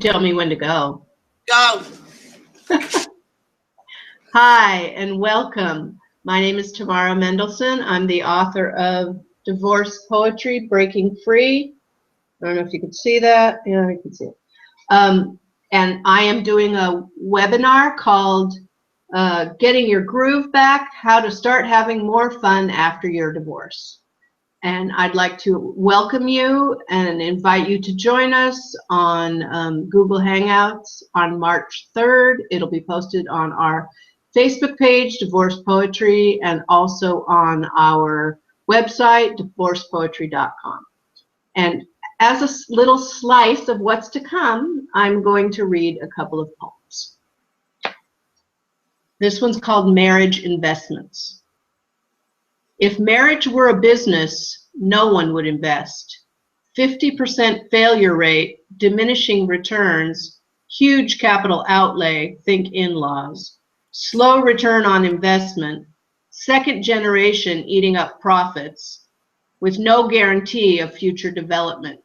tell me when to go. Go. Hi, and welcome. My name is Tamara Mendelson. I'm the author of Divorce Poetry, Breaking Free. I don't know if you can see that. Yeah, I can see it. And I am doing a webinar called Getting Your Groove Back, How to Start Having More Fun After Your Divorce. And I'd like to welcome you and invite you to join us on Google Hangouts on March 3rd. It'll be posted on our Facebook page, Divorce Poetry, and also on our website, divorcepoetry.com. And as a little slice of what's to come, I'm going to read a couple of poems. This one's called Marriage Investments. If marriage were a business, no one would invest. 50% failure rate, diminishing returns, huge capital outlay, think in-laws, slow return on investment, second generation eating up profits, with no guarantee of future development.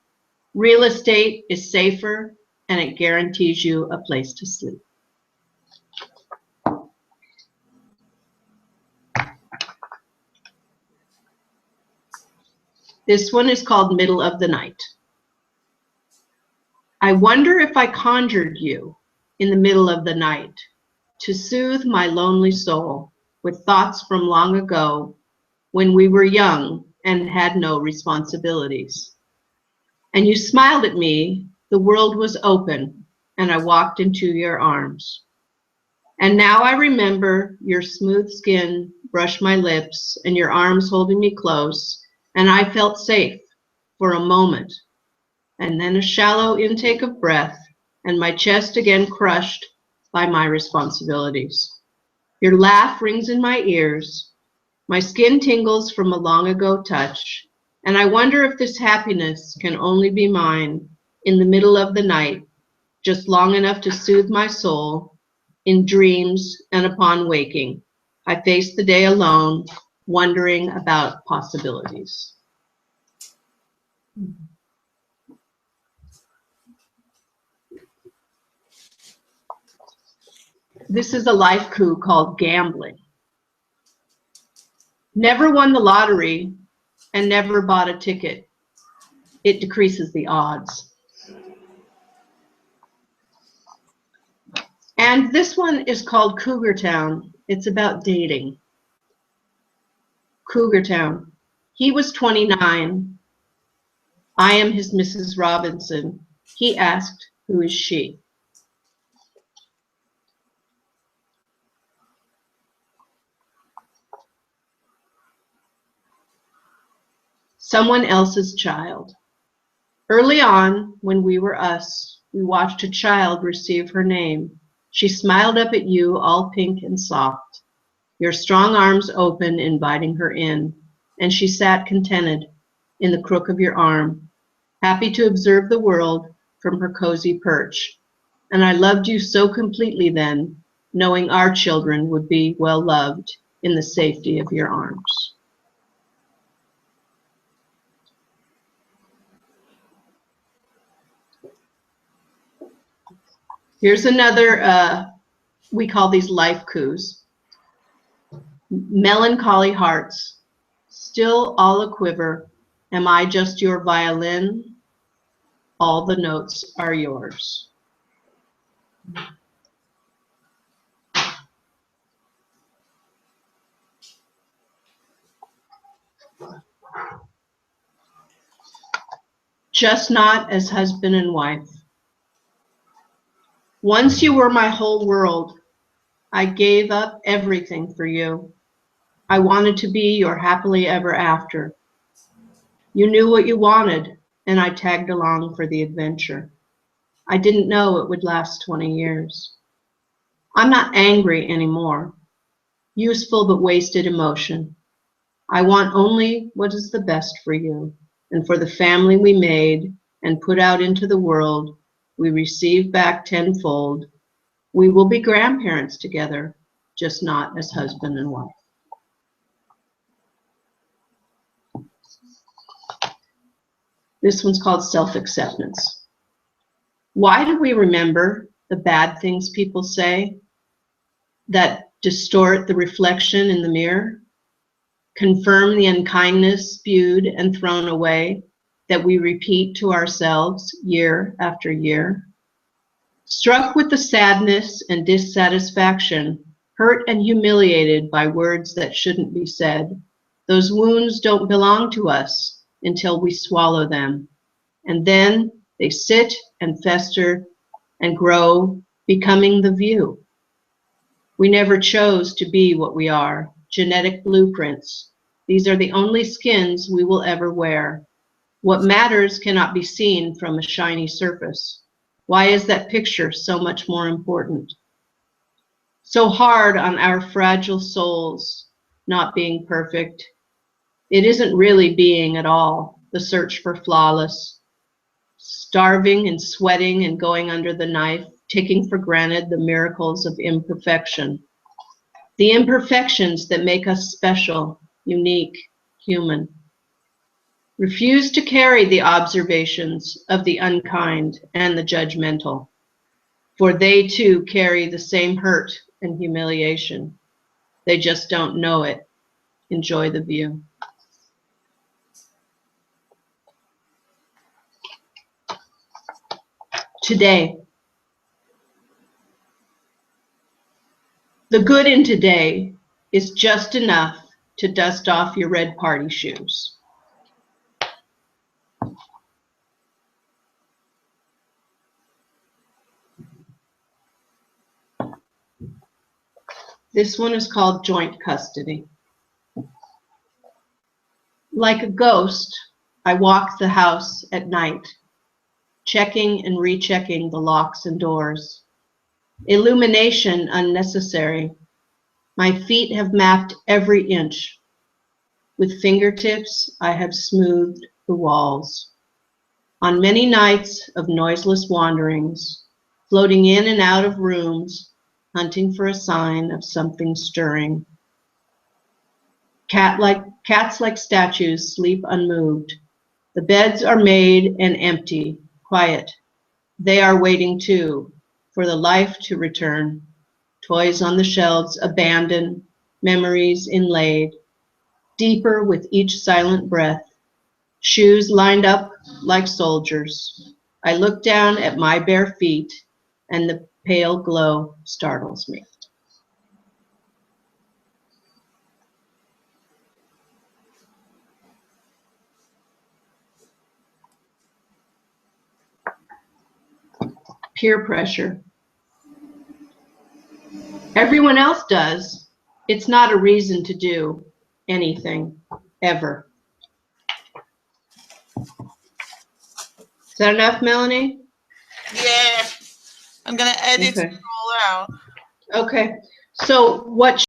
Real estate is safer, and it guarantees you a place to sleep. This one is called Middle of the Night. I wonder if I conjured you in the middle of the night to soothe my lonely soul with thoughts from long ago when we were young and had no responsibilities. And you smiled at me, the world was open, and I walked into your arms. And now I remember your smooth skin brush my lips and your arms holding me close, and I felt safe for a moment. And then a shallow intake of breath, and my chest again crushed by my responsibilities. Your laugh rings in my ears. My skin tingles from a long ago touch, and I wonder if this happiness can only be mine in the middle of the night, just long enough to soothe my soul in dreams and upon waking. I face the day alone, wondering about possibilities. This is a life coup called gambling. Never won the lottery and never bought a ticket. It decreases the odds. And this one is called Cougar Town. It's about dating. Cougar Town. He was 29. I am his Mrs. Robinson. He asked, who is she? Someone else's child. Early on, when we were us, we watched a child receive her name. She smiled up at you, all pink and soft, your strong arms open, inviting her in, and she sat contented in the crook of your arm, happy to observe the world from her cozy perch. And I loved you so completely then, knowing our children would be well loved in the safety of your arms. Here's another, we call these life coups. Melancholy hearts, still all a quiver. Am I just your violin? All the notes are yours. Just not as husband and wife. Once you were my whole world. I gave up everything for you. I wanted to be your happily ever after. You knew what you wanted, and I tagged along for the adventure. I didn't know it would last 20 years. I'm not angry anymore. Useful but wasted emotion. I want only what is the best for you, and for the family we made and put out into the world, we receive back tenfold. We will be grandparents together, just not as husband and wife. This one's called Self-Acceptance. Why do we remember the bad things people say that distort the reflection in the mirror, confirm the unkindness spewed and thrown away that we repeat to ourselves year after year? Struck with the sadness and dissatisfaction, hurt and humiliated by words that shouldn't be said, those wounds don't belong to us until we swallow them. And then they sit and fester and grow, becoming the view. We never chose to be what we are, genetic blueprints. These are the only skins we will ever wear. What matters cannot be seen from a shiny surface. Why is that picture so much more important? So hard on our fragile souls, not being perfect. It isn't really being at all, the search for flawless. Starving and sweating and going under the knife, taking for granted the miracles of imperfection. The imperfections that make us special, unique, human. Refuse to carry the observations of the unkind and the judgmental, for they too carry the same hurt and humiliation. They just don't know it. Enjoy the view. Today. The good in today is just enough to dust off your red party shoes. This one is called joint custody. Like a ghost, I walk the house at night, checking and rechecking the locks and doors. Illumination unnecessary. My feet have mapped every inch. With fingertips, I have smoothed the walls. On many nights of noiseless wanderings, floating in and out of rooms, hunting for a sign of something stirring. Cats like statues sleep unmoved. The beds are made and empty, quiet. They are waiting too, for the life to return. Toys on the shelves abandoned, memories inlaid, deeper with each silent breath. Shoes lined up like soldiers. I look down at my bare feet, and the pale glow startles me. Peer pressure. Everyone else does. It's not a reason to do anything, ever. Is that enough, Melanie? Yeah. I'm going to edit it all out. Okay. So what